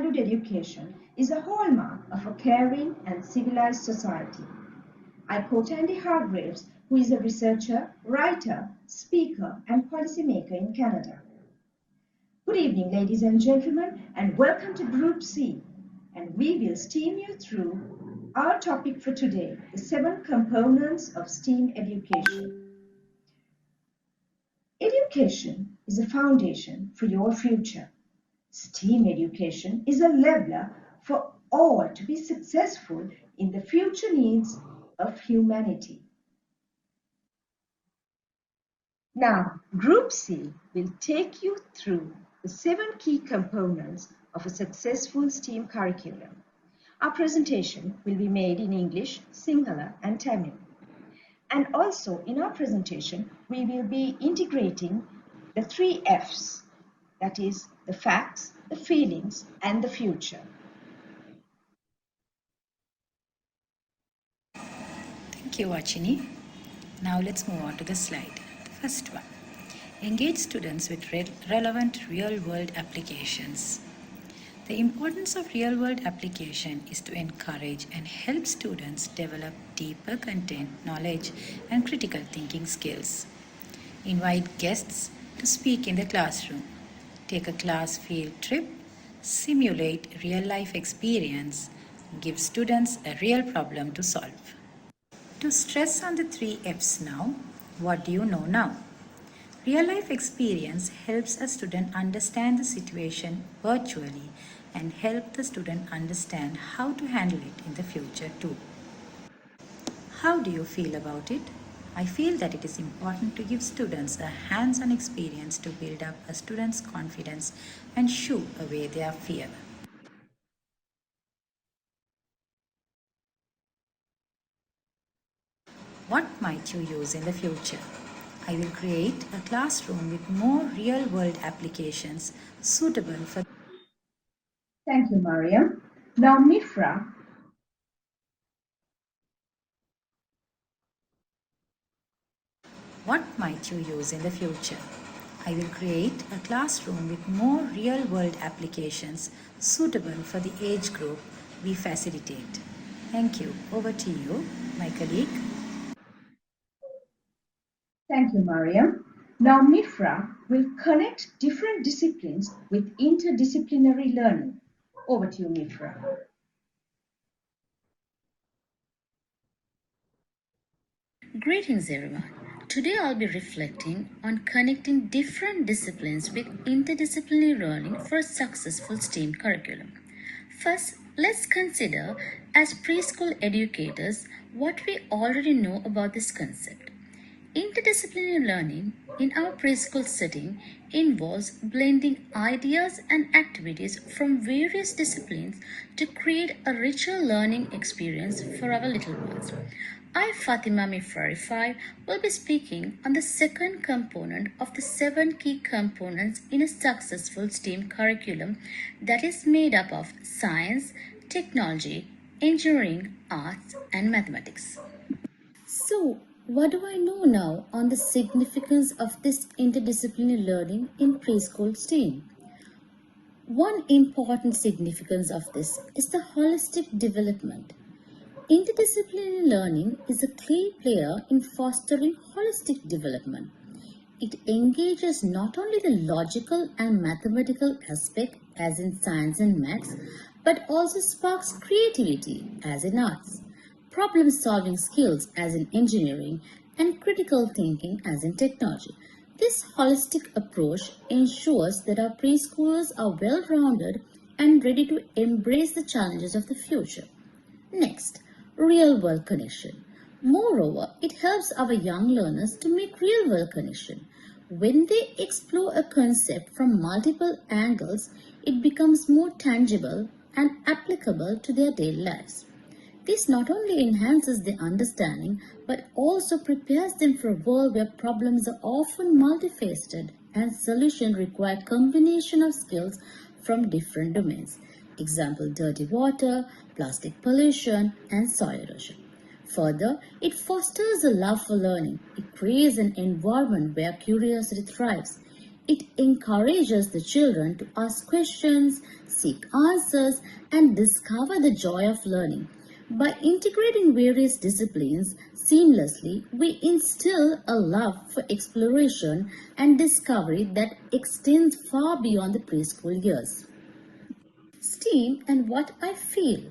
childhood education is a hallmark of a caring and civilized society. I quote Andy Hargraves, who is a researcher, writer, speaker, and policymaker in Canada. Good evening, ladies and gentlemen, and welcome to Group C. And we will steam you through our topic for today, the 7 components of STEAM education. Education is a foundation for your future. STEAM education is a leveler for all to be successful in the future needs of humanity. Now, Group C will take you through the 7 key components of a successful STEAM curriculum. Our presentation will be made in English, Sinhala, and Tamil. And also in our presentation, we will be integrating the 3 F's, that is, the facts, the feelings, and the future. Thank you, Vachini. Now let's move on to the slide. The first one. Engage students with relevant real-world applications. The importance of real-world application is to encourage and help students develop deeper content knowledge and critical thinking skills. Invite guests to speak in the classroom. Take a class field trip. Simulate real-life experience. Give students a real problem to solve. To stress on the 3 F's now, what do you know now? Real-life experience helps a student understand the situation virtually and help the student understand how to handle it in the future too. How do you feel about it? I feel that it is important to give students a hands-on experience to build up a student's confidence and shoo away their fear. What might you use in the future? I will create a classroom with more real-world applications suitable for. Thank you, Mariam. Now, Mifra. What might you use in the future? I will create a classroom with more real-world applications suitable for the age group we facilitate. Thank you. Over to you, my colleague. Thank you, Mariam. Now, Mifra will connect different disciplines with interdisciplinary learning. Over to you, Mifra. Greetings, everyone. Today I'll be reflecting on connecting different disciplines with interdisciplinary learning for a successful STEAM curriculum. First, let's consider as preschool educators what we already know about this concept. Interdisciplinary learning in our preschool setting involves blending ideas and activities from various disciplines to create a richer learning experience for our little ones. I, Fatima Mifra, will be speaking on the second component of the 7 key components in a successful STEAM curriculum that is made up of science, technology, engineering, arts, and mathematics. So, what do I know now on the significance of this interdisciplinary learning in preschool STEAM? One important significance of this is the holistic development. Interdisciplinary learning is a key player in fostering holistic development. It engages not only the logical and mathematical aspect as in science and maths, but also sparks creativity as in arts, problem-solving skills as in engineering, and critical thinking as in technology. This holistic approach ensures that our preschoolers are well-rounded and ready to embrace the challenges of the future. Next, real-world connection. Moreover, it helps our young learners to make real-world connection. When they explore a concept from multiple angles, it becomes more tangible and applicable to their daily lives. This not only enhances their understanding, but also prepares them for a world where problems are often multifaceted and solutions require combination of skills from different domains. Example, dirty water, plastic pollution, and soil erosion. Further, it fosters a love for learning. It creates an environment where curiosity thrives. It encourages the children to ask questions, seek answers, and discover the joy of learning. By integrating various disciplines seamlessly, we instill a love for exploration and discovery that extends far beyond the preschool years. STEAM and what I feel.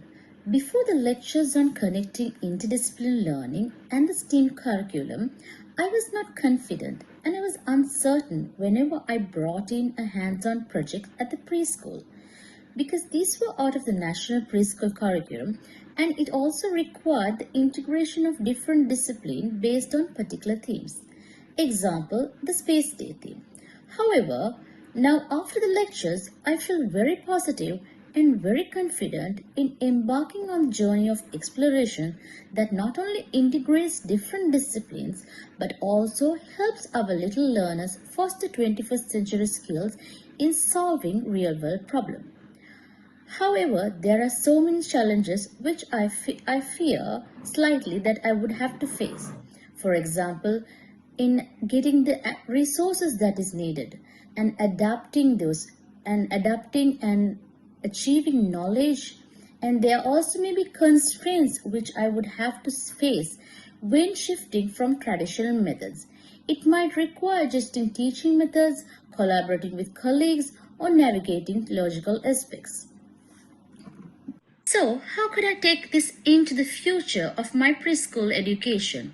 Before the lectures on connecting interdisciplinary learning and the STEAM curriculum, I was not confident and I was uncertain whenever I brought in a hands-on project at the preschool, because these were out of the national preschool curriculum and it also required the integration of different disciplines based on particular themes. Example, the Space Day theme. However, now after the lectures, I feel very positive and very confident in embarking on a journey of exploration that not only integrates different disciplines but also helps our little learners foster 21st century skills in solving real-world problems. However, there are so many challenges which I fear slightly that I would have to face. For example, in getting the resources that is needed and adapting those and adapting and achieving knowledge, and there also may be constraints which I would have to face when shifting from traditional methods. It might require adjusting teaching methods, collaborating with colleagues, or navigating logical aspects. So, how could I take this into the future of my preschool education?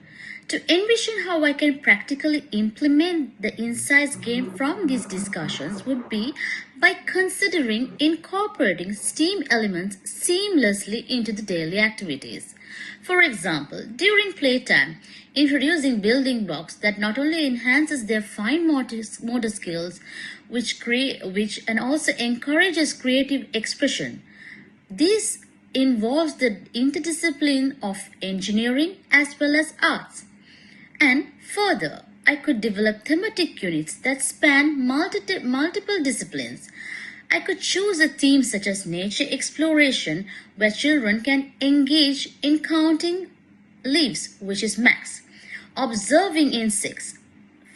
To envision how I can practically implement the insights gained from these discussions would be by considering incorporating STEAM elements seamlessly into the daily activities. For example, during playtime, introducing building blocks that not only enhances their fine motor skills, which and also encourages creative expression. This involves the interdiscipline of engineering as well as arts. And further, I could develop thematic units that span multiple disciplines. I could choose a theme such as nature exploration, where children can engage in counting leaves, which is maths, observing insects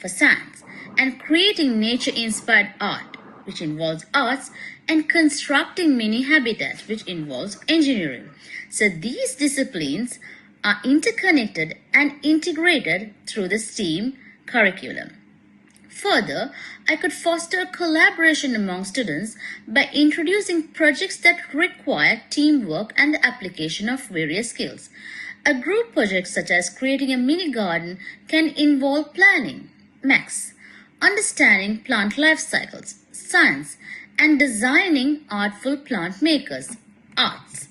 for science, and creating nature-inspired art, which involves arts, and constructing mini habitats, which involves engineering. So these disciplines are interconnected and integrated through the STEAM curriculum. Further, I could foster collaboration among students by introducing projects that require teamwork and the application of various skills. A group project such as creating a mini garden can involve planning, maths, understanding plant life cycles, science, and designing artful plant makers, arts.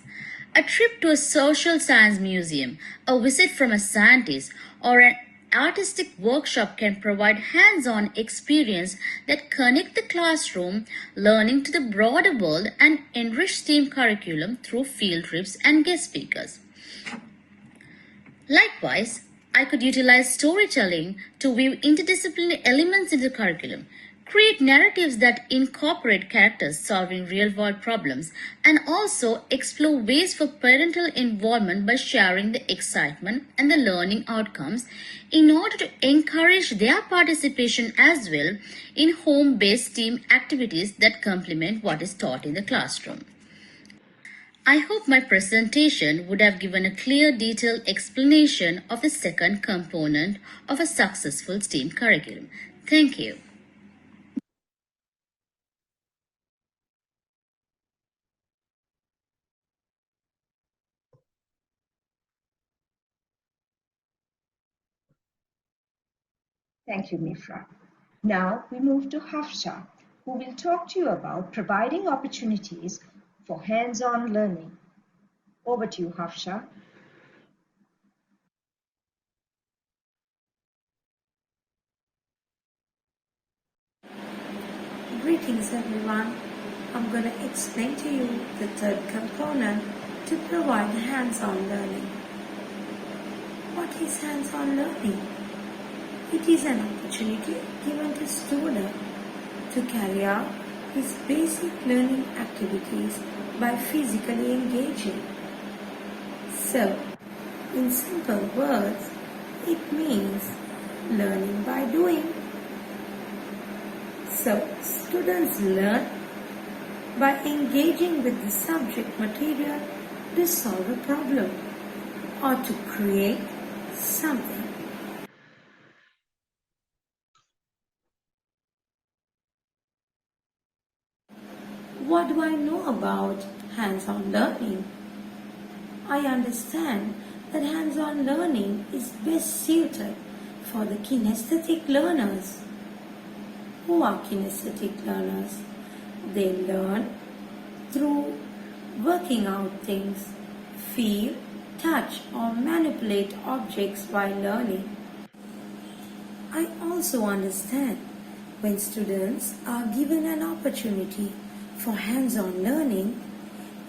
A trip to a social science museum, a visit from a scientist, or an artistic workshop can provide hands-on experience that connect the classroom learning to the broader world and enrich STEAM curriculum through field trips and guest speakers. Likewise, I could utilize storytelling to weave interdisciplinary elements into the curriculum, create narratives that incorporate characters solving real-world problems, and also explore ways for parental involvement by sharing the excitement and the learning outcomes in order to encourage their participation as well in home-based STEAM activities that complement what is taught in the classroom. I hope my presentation would have given a clear, detailed explanation of the second component of a successful STEAM curriculum. Thank you. Thank you, Mifra. Now we move to Hafsha, who will talk to you about providing opportunities for hands-on learning. Over to you, Hafsha. Greetings everyone. I'm going to explain to you the third component to provide hands-on learning. What is hands-on learning? It is an opportunity given to student to carry out his basic learning activities by physically engaging. So, in simple words, it means learning by doing. So, students learn by engaging with the subject material to solve a problem or to create something. What do I know about hands-on learning? I understand that hands-on learning is best suited for the kinesthetic learners. Who are kinesthetic learners? They learn through working out things, feel, touch or manipulate objects while learning. I also understand when students are given an opportunity for hands-on learning,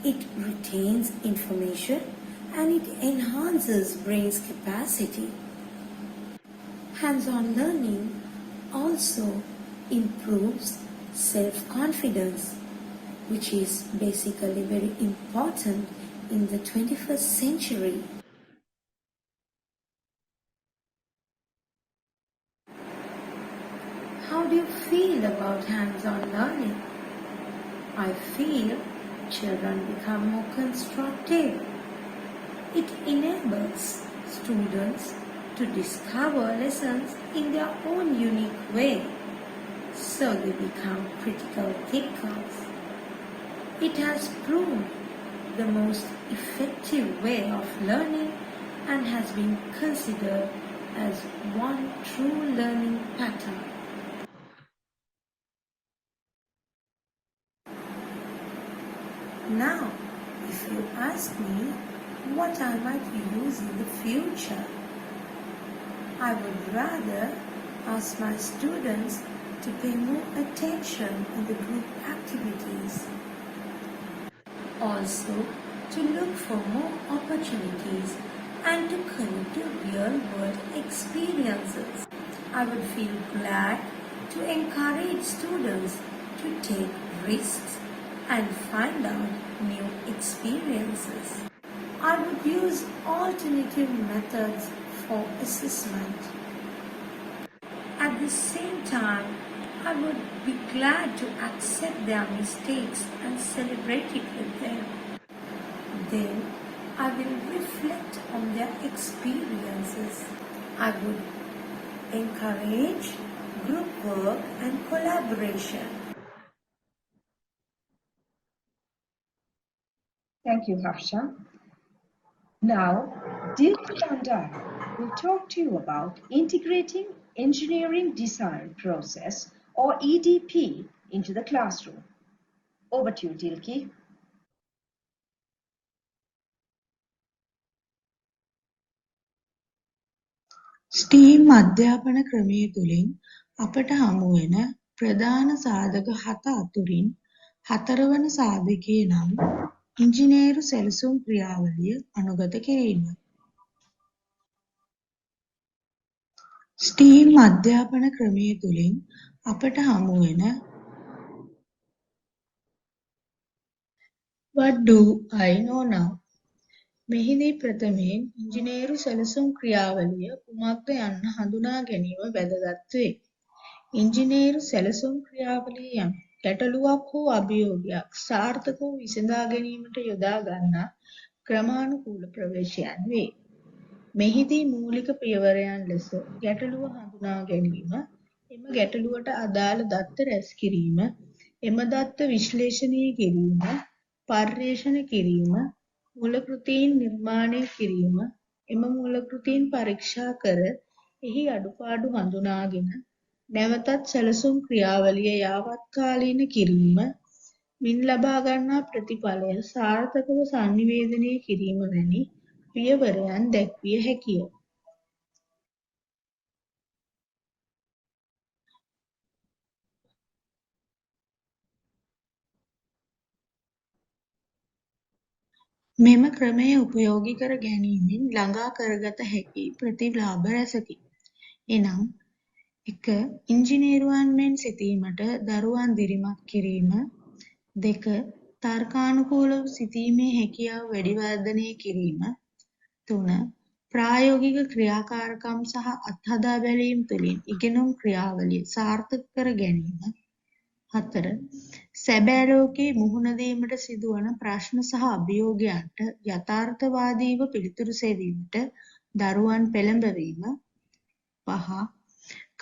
it retains information and it enhances brain's capacity. Hands-on learning also improves self-confidence, which is basically very important in the 21st century. How do you feel about hands-on learning? I feel children become more constructive. It enables students to discover lessons in their own unique way, so they become critical thinkers. It has proved the most effective way of learning and has been considered as one true learning pattern. Now, if you ask me what I might use in the future, I would rather ask my students to pay more attention in the group activities. Also, to look for more opportunities and to connect to real-world experiences. I would feel glad to encourage students to take risks and find out new experiences. I would use alternative methods for assessment. At the same time, I would be glad to accept their mistakes and celebrate it with them. Then I will reflect on their experiences. I would encourage group work and collaboration. Thank you, Harsha. Now, Dilki Bandara will talk to you about integrating engineering design process or EDP into the classroom. Over to you, Dilki. Steam අධ්‍යාපන ක්‍රමය තුළින් අපට හමුවෙන ප්‍රධාන සාධක 7 අතුරින් 4 වන සාධකය නම් ඉංජිනේරු සැලසුම් ක්‍රියාවලිය අනුගත කිරීම. ස්ටීම් අධ්‍යාපන ක්‍රමය තුළින් අපට හමුවෙන What do I know now? මෙහිදී ප්‍රථමයෙන් ඉංජිනේරු සැලසුම් ක්‍රියාවලිය කුමක්ද යන්න හඳුනා ගැනීම වැදගත් වේ. ඉංජිනේරු සැලසුම් ක්‍රියාවලිය යම් ගැටලුවක් හෝ අභියෝගයක් සාර්ථකව විසඳා ගැනීමට යොදා ගන්නා ක්‍රමානුකූල ප්‍රවේශයන් වේ. මෙහිදී මූලික පියවරයන් ලෙස ගැටලුව හඳුනා ගැනීම, එම ගැටලුවට අදාළ දත්ත රැස් කිරීම, එම දත්ත විශ්ලේෂණය කිරීම, පර්යේෂණ කිරීම, මූල කෘතීන් නිර්මාණය කිරීම, එම මූල කෘතීන් පරීක්ෂා කර එහි අඩුපාඩු හඳුනාගෙන නැවතත් සැලසුම් ක්‍රියාවලිය යාවත්කාලීන කිරීම, මින් ලබා ගන්නා ප්‍රතිඵලය සාර්ථකව සංනිවේදනය කිරීම වැනි පියවරයන් දැක්විය හැකිය. මෙම ක්‍රමය උපයෝගී කර ගැනීමෙන් ළඟා කරගත හැකි ප්‍රතිලාභ රැසකි. එනම් 1. ඉංජිනේරුවන් මෙන් සිතීමට දරුවන් දිරිමත් කිරීම. 2. තර්කානුකූලව සිතීමේ හැකියාව වැඩි වර්ධනය කිරීම. 3. ප්‍රායෝගික ක්‍රියාකාරකම් සහ අත්හදා බැලීම් තුළින් ඉගෙනුම් ක්‍රියාවලිය සාර්ථක කර ගැනීම. 4. සැබෑ ලෝකයේ මුහුණ දීමට සිදුවන ප්‍රශ්න සහ අභියෝගයන්ට යථාර්ථවාදීව පිළිතුරු සෙවීමට දරුවන් පෙළඹවීම. 5.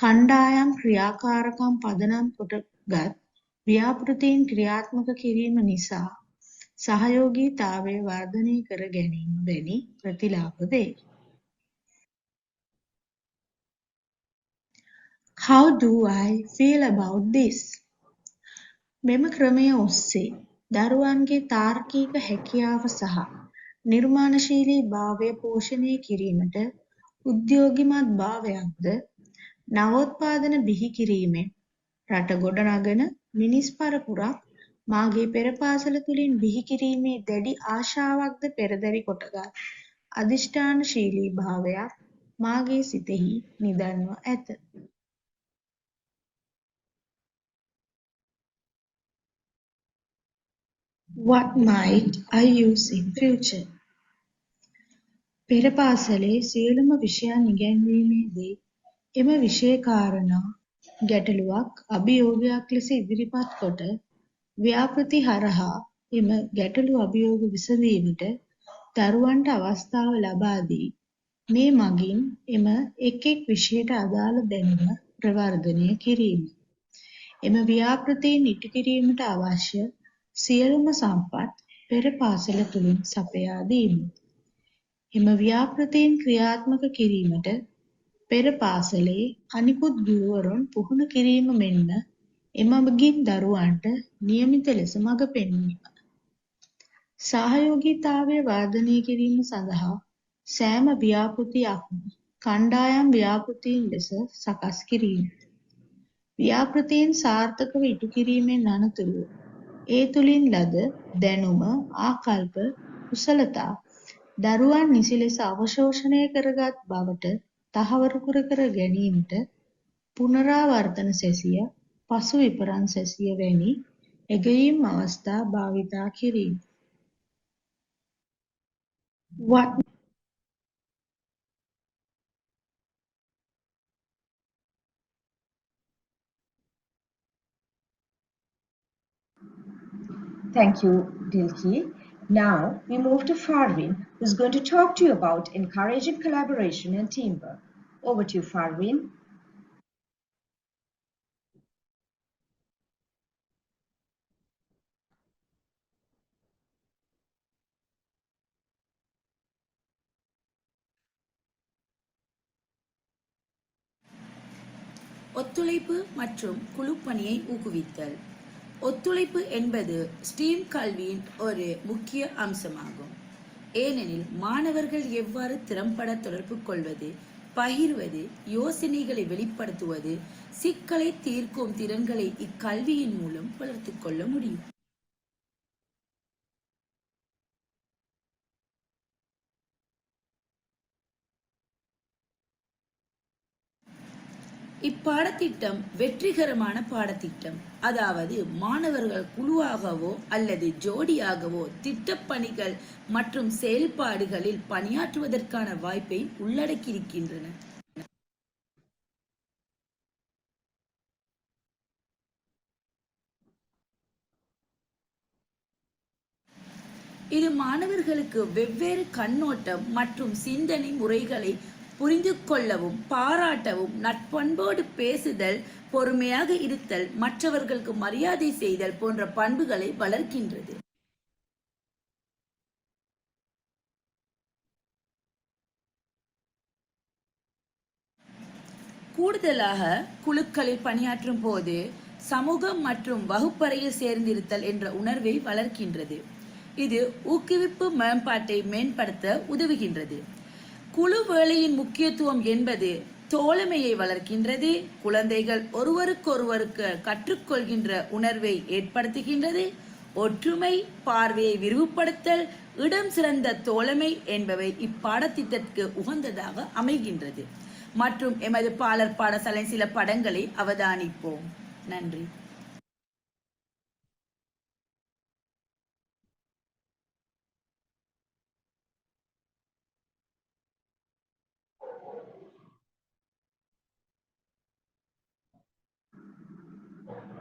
කණ්ඩායම් ක්‍රියාකාරකම් පදනම් කොටගත් ව්‍යාපෘතීන් ක්‍රියාත්මක කිරීම නිසා සහයෝගීතාවය වර්ධනය කර ගැනීම වැනි ප්‍රතිලාභ වේ. How do I feel about this? මෙම ක්‍රමය ඔස්සේ දරුවන්ගේ තාර්කික හැකියාව සහ නිර්මාණශීලී භාවය පෝෂණය කිරීමට උද්‍යෝගිමත් භාවයක්ද නවෝත්පාදන බිහි කිරීමෙන් රට ගොඩනගන මිනිස් පරපුරක් මාගේ පෙර පාසල තුළින් බිහි කිරීමේ දැඩි ආශාවක්ද පෙරදරි කොටගත් අධිෂ්ඨානශීලී භාවයක් මාගේ සිතෙහි නිදන්ව ඇත. What might I use in future? පෙර පාසලේ සියලුම විෂයන් ඉගැන්වීමේදී එම විෂය කාරණා ගැටලුවක් අභියෝගයක් ලෙස ඉදිරිපත් කොට ව්‍යාපෘති හරහා එම ගැටලු අභියෝග විසඳීමට දරුවන්ට අවස්ථාව ලබා දී මේ මගින් එම එක් එක් විෂයට අදාළ දැනුම ප්‍රවර්ධනය කිරීම. එම ව්‍යාපෘතීන් ඉටු කිරීමට අවශ්‍ය සියලුම සම්පත් පෙර පාසල තුළින් සපයා දීම. එම ව්‍යාපෘතීන් ක්‍රියාත්මක කිරීමට පෙර පාසලේ අනිකුත් ගුරුවරුන් පුහුණු කිරීම මෙන්ම එමගින් දරුවන්ට නියමිත ලෙස මඟ පෙන්වීම. සහයෝගීතාවය වර්ධනය කිරීම සඳහා සෑම ව්‍යාපෘතියක්ම කණ්ඩායම් ව්‍යාපෘතීන් ලෙස සකස් කිරීම. ව්‍යාපෘතීන් සාර්ථකව ඉටු කිරීමෙන් අනතුරුව ඒ තුළින් ලද දැනුම, ආකල්ප, කුසලතා දරුවන් නිසි ලෙස අවශෝෂණය කරගත් බවට තහවුරු කර ගැනීමට පුනරාවර්තන සැසිය, පසු විපරම් සැසිය වැනි එගයීම් අවස්ථා භාවිතා කිරීම. What Thank you, Dilki. Now we move to Farwin, who's going to talk to you about encouraging collaboration and teamwork. Over to you, Farwin. ஒத்துழைப்பு மற்றும் குழுப்பணியை ஊக்குவித்தல். ஒத்துழைப்பு என்பது ஸ்டீம் கல்வியின் ஒரு முக்கிய அம்சமாகும். ஏனெனில் மாணவர்கள் எவ்வாறு திறம்பட தொடர்பு கொள்வது, பகிர்வது, யோசனைகளை வெளிப்படுத்துவது, சிக்கலை தீர்க்கும் திறன்களை இக்கல்வியின் மூலம் வளர்த்துக் கொள்ள முடியும். இப்பாடத்திட்டம் வெற்றிகரமான பாடத்திட்டம். அதாவது மாணவர்கள் குழுவாகவோ அல்லது ஜோடியாகவோ திட்டப்பணிகள் மற்றும் செயல்பாடுகளில் பணியாற்றுவதற்கான வாய்ப்பை உள்ளடக்கியிருக்கின்றன. இது மாணவர்களுக்கு வெவ்வேறு கண்ணோட்டம் மற்றும் சிந்தனை முறைகளை புரிந்து கொள்ளவும், பாராட்டவும், நட்பண்போடு பேசுதல், பொறுமையாக இருத்தல், மற்றவர்களுக்கு மரியாதை செய்தல் போன்ற பண்புகளை வளர்க்கின்றது. கூடுதலாக குழுக்களில் பணியாற்றும் போது சமூகம் மற்றும் வகுப்பறையில் சேர்ந்திருத்தல் என்ற உணர்வை வளர்க்கின்றது. இது ஊக்குவிப்பு மேம்பாட்டை மேம்படுத்த உதவுகின்றது. குழு வேலையின் முக்கியத்துவம் என்பது தோழமையை வளர்க்கின்றது, குழந்தைகள் ஒருவருக்கொருவருக்கு கற்றுக்கொள்கின்ற உணர்வை ஏற்படுத்துகின்றது, ஒற்றுமை, பார்வையை விரிவுபடுத்தல், இடம் சிறந்த தோழமை என்பவை இப்பாடத்திட்டத்திற்கு உகந்ததாக அமைகின்றது. மற்றும் எமது பாலர் பாடசாலை சில படங்களை அவதானிப்போம். நன்றி.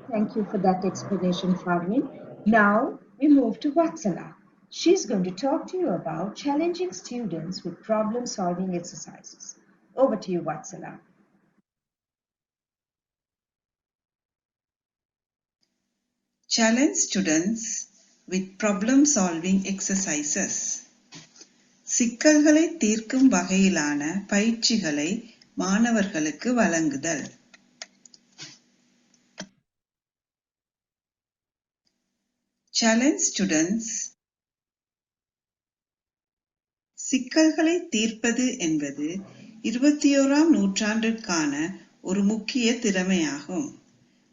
Thank you for that explanation, Farwin. Now we move to Vatsala. She's going to talk to you about challenging students with problem-solving exercises. Over to you, Vatsala. Challenge students with problem solving exercises. சிக்கல்களை தீர்க்கும் வகையிலான பயிற்சிகளை மாணவர்களுக்கு வழங்குதல். Challenge students. சிக்கல்களை தீர்ப்பது என்பது 21ஆம் நூற்றாண்டிற்கான ஒரு முக்கிய திறமையாகும்.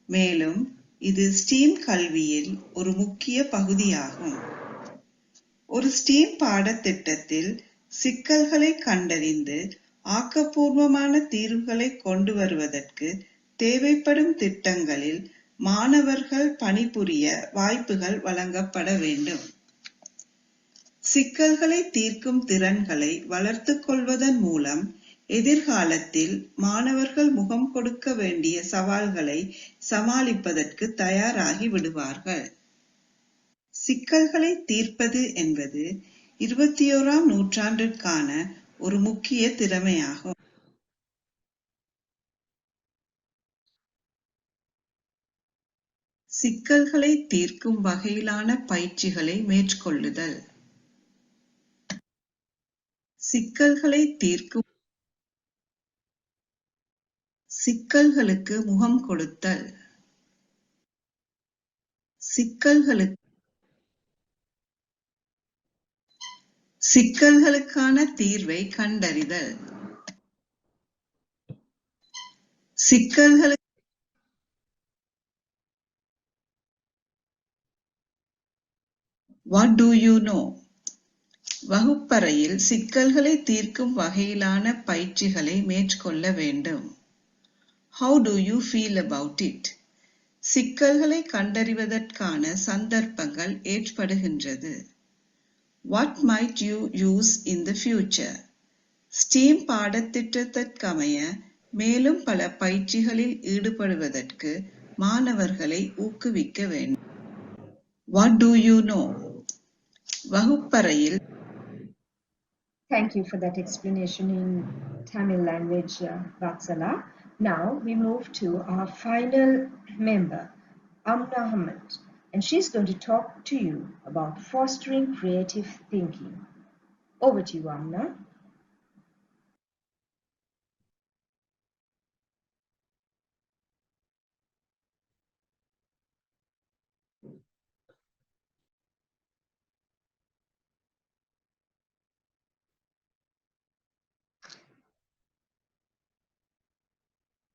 மேலும் இது ஸ்டீம் கல்வியில் ஒரு முக்கிய பகுதியாகும். ஒரு ஸ்டீம் பாடத்திட்டத்தில் சிக்கல்களை கண்டறிந்து ஆக்கப்பூர்வமான தீர்வுகளை கொண்டு வருவதற்கு தேவைப்படும் திட்டங்களில் மாணவர்கள் பணிபுரிய வாய்ப்புகள் வழங்கப்பட வேண்டும். சிக்கல்களை தீர்க்கும் திறன்களை வளர்த்துக் கொள்வதன் மூலம் எதிர்காலத்தில் மாணவர்கள் முகம் கொடுக்க வேண்டிய சவால்களை சமாளிப்பதற்கு தயாராகி விடுவார்கள். சிக்கல்களை தீர்ப்பது என்பது 21ஆம் நூற்றாண்டிற்கான ஒரு முக்கிய திறமையாகும். சிக்கல்களை தீர்க்கும் வகையிலான பயிற்சிகளை மேற்கொள்ளுதல். சிக்கல்களை தீர்க்கும் சிக்கல்களுக்கு முகம் கொடுத்தல். சிக்கல்களுக்கான தீர்வை கண்டறிதல். சிக்கல்களுக்கு What do you know? வகுப்பறையில் சிக்கல்களை தீர்க்கும் வகையிலான பயிற்சிகளை மேற்கொள்ள வேண்டும். How do you feel about it? சிக்கல்களை கண்டறிவதற்கான சந்தர்ப்பங்கள் ஏற்படுகின்றது. What might you use in the future? STEAM பாடத்திட்டத்திற்கமைய மேலும் பல பயிற்சிகளில் ஈடுபடுவதற்கு மாணவர்களை ஊக்குவிக்க வேண்டும். What do you know? வகுப்பறையில் Thank you for that explanation in Tamil language, Vatsala. Now we move to our final member, Amna Ahmed, and she's going to talk to you about fostering creative thinking. Over to you, Amna.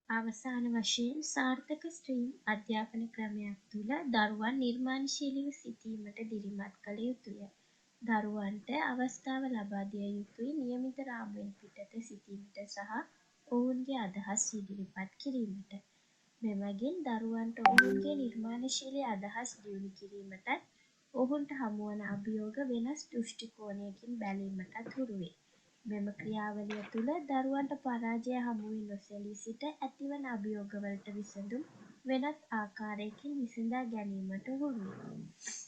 අවසාන වශයෙන් සාර්ථක stream අධ්‍යාපන ක්‍රමයක් තුළ දරුවන් නිර්මාණශීලීව සිටීමට දිරිමත් කළ යුතුය. දරුවන්ට අවස්ථාව ලබා දිය යුතුයි නියමිත රාමුවෙන් පිටත සිටීමට සහ ඔවුන්ගේ අදහස් ඉදිරිපත් කිරීමට. මෙමගින් දරුවන්ට ඔවුන්ගේ නිර්මාණශීලී අදහස් දියුණු කිරීමටත් ඔවුන්ට හමුවන අභියෝග වෙනස් දෘෂ්ටි කෝණයකින් බැලීමටත් හුරු වේ. මෙම ක්‍රියාවලිය තුළ දරුවන්ට පරාජය හමුවේ නොසැලී සිට ඇතිවන අභියෝගවලට විසඳුම් වෙනත් ආකාරයකින් විසඳා ගැනීමට හුරු වේ.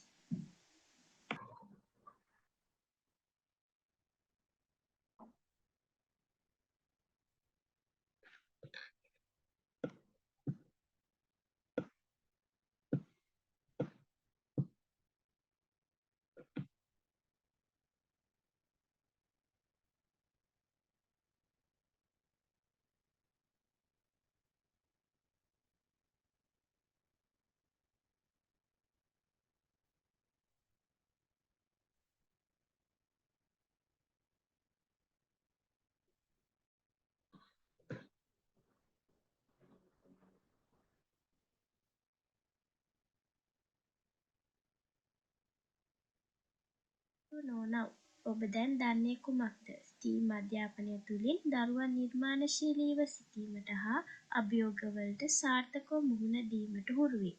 නොනව් ඔබ දැන් දන්නේ කුමක්ද? ස්ටීම් අධ්‍යාපනය තුළින් දරුවන් නිර්මාණශීලීව සිටීමට හා අභියෝගවලට සාර්ථකව මුහුණ දීමට හුරු වේ.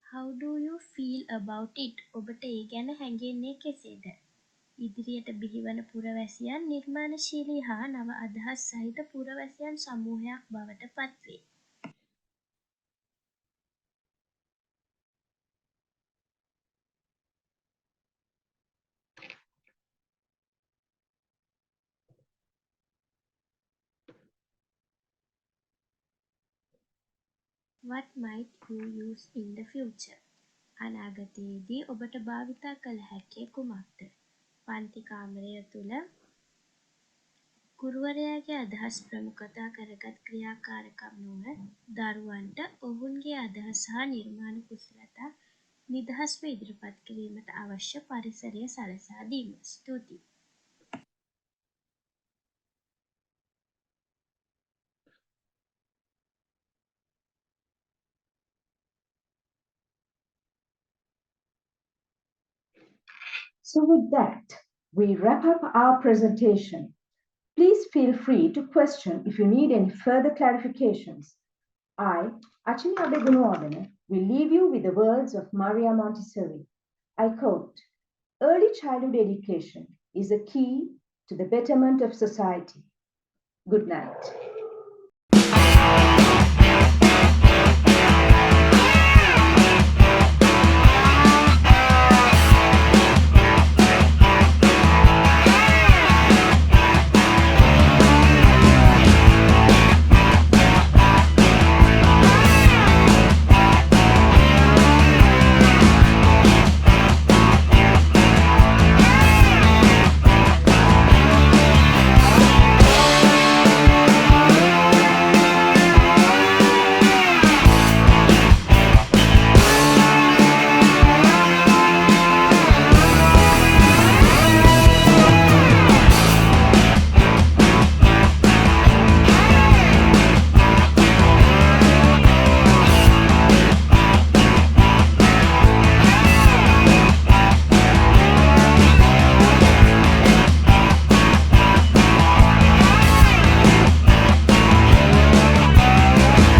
How do you feel about it? ඔබට ඒ ගැන හැඟෙන්නේ කෙසේද? ඉදිරියට බිහිවන පුරවැසියන් නිර්මාණශීලී හා නව අදහස් සහිත පුරවැසියන් සමූහයක් බවට පත්වේ. What might you use in the future? අනාගතයේදී ඔබට භාවිතා කළ හැක්කේ කුමක්ද? පන්ති කාමරය තුළ ගුරුවරයාගේ අදහස් ප්‍රමුඛතා කරගත් ක්‍රියාකාරකම් නොව දරුවන්ට ඔවුන්ගේ අදහස් හා නිර්මාණ කුසලතා නිදහස්ව ඉදිරිපත් කිරීමට අවශ්‍ය පරිසරය සලසා දීම. ස්තුතියි. So with that, we wrap up our presentation. Please feel free to question if you need any further clarifications. I, Achini Abegunawardena, will leave you with the words of Maria Montessori. I quote, "Early childhood education is a key to the betterment of society." Good night.